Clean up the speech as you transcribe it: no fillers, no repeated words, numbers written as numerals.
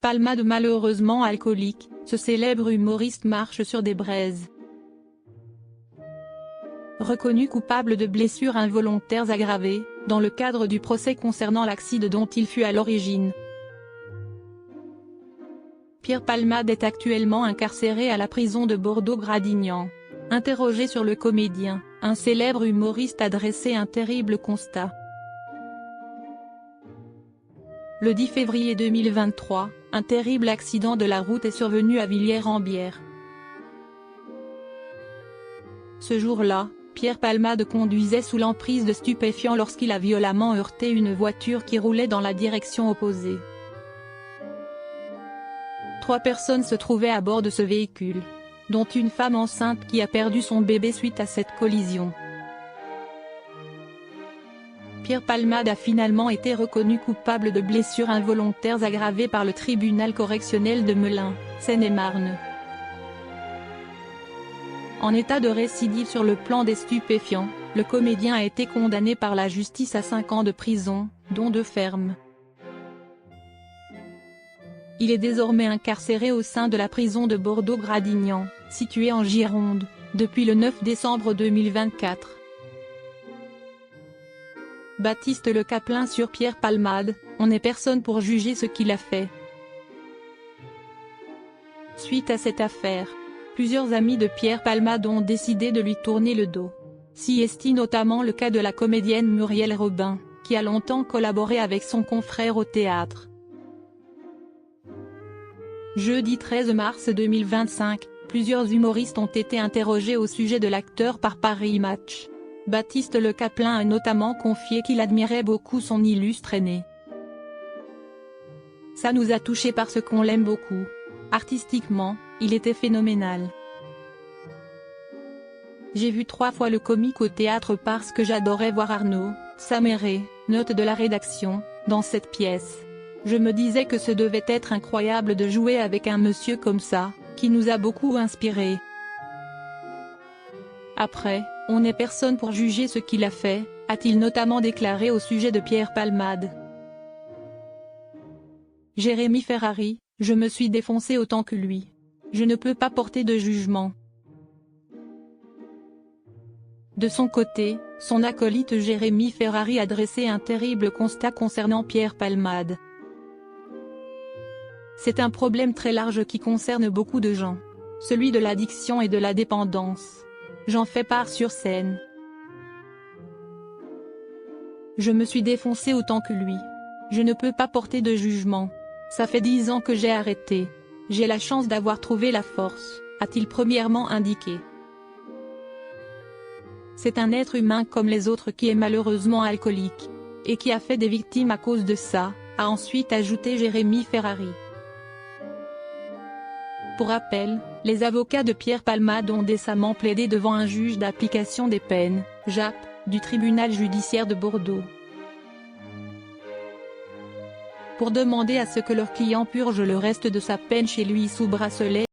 Palmade malheureusement alcoolique, ce célèbre humoriste marche sur des braises. Reconnu coupable de blessures involontaires aggravées, dans le cadre du procès concernant l'accident dont il fut à l'origine. Pierre Palmade est actuellement incarcéré à la prison de Bordeaux-Gradignan. Interrogé sur le comédien, un célèbre humoriste a dressé un terrible constat. Le 10 février 2023, un terrible accident de la route est survenu à Villiers-en-Bière. Ce jour-là, Pierre Palmade conduisait sous l'emprise de stupéfiants lorsqu'il a violemment heurté une voiture qui roulait dans la direction opposée. 3 personnes se trouvaient à bord de ce véhicule, dont une femme enceinte qui a perdu son bébé suite à cette collision. Pierre Palmade a finalement été reconnu coupable de blessures involontaires aggravées par le tribunal correctionnel de Melun, Seine-et-Marne. En état de récidive sur le plan des stupéfiants, le comédien a été condamné par la justice à 5 ans de prison, dont 2 fermes. Il est désormais incarcéré au sein de la prison de Bordeaux-Gradignan, située en Gironde, depuis le 9 décembre 2024. Baptiste Le Caplin sur Pierre Palmade, on n'est personne pour juger ce qu'il a fait. Suite à cette affaire, plusieurs amis de Pierre Palmade ont décidé de lui tourner le dos. S'y est notamment le cas de la comédienne Muriel Robin, qui a longtemps collaboré avec son confrère au théâtre. Jeudi 13 mars 2025, plusieurs humoristes ont été interrogés au sujet de l'acteur par Paris Match. Baptiste Le Caplin a notamment confié qu'il admirait beaucoup son illustre aîné. Ça nous a touchés parce qu'on l'aime beaucoup. Artistiquement, il était phénoménal. J'ai vu 3 fois le comique au théâtre parce que j'adorais voir Arnaud, Saméré, note de la rédaction, dans cette pièce. Je me disais que ce devait être incroyable de jouer avec un monsieur comme ça, qui nous a beaucoup inspirés. Après, on n'est personne pour juger ce qu'il a fait, a-t-il notamment déclaré au sujet de Pierre Palmade. Jérémy Ferrari, je me suis défoncé autant que lui. Je ne peux pas porter de jugement. De son côté, son acolyte Jérémy Ferrari a dressé un terrible constat concernant Pierre Palmade. C'est un problème très large qui concerne beaucoup de gens. Celui de l'addiction et de la dépendance. J'en fais part sur scène. Je me suis défoncé autant que lui. Je ne peux pas porter de jugement. Ça fait 10 ans que j'ai arrêté. J'ai la chance d'avoir trouvé la force, a-t-il premièrement indiqué. C'est un être humain comme les autres qui est malheureusement alcoolique. Et qui a fait des victimes à cause de ça, a ensuite ajouté Jérémy Ferrari. Pour rappel, les avocats de Pierre Palmade ont décemment plaidé devant un juge d'application des peines, JAP, du tribunal judiciaire de Bordeaux. Pour demander à ce que leur client purge le reste de sa peine chez lui sous bracelet.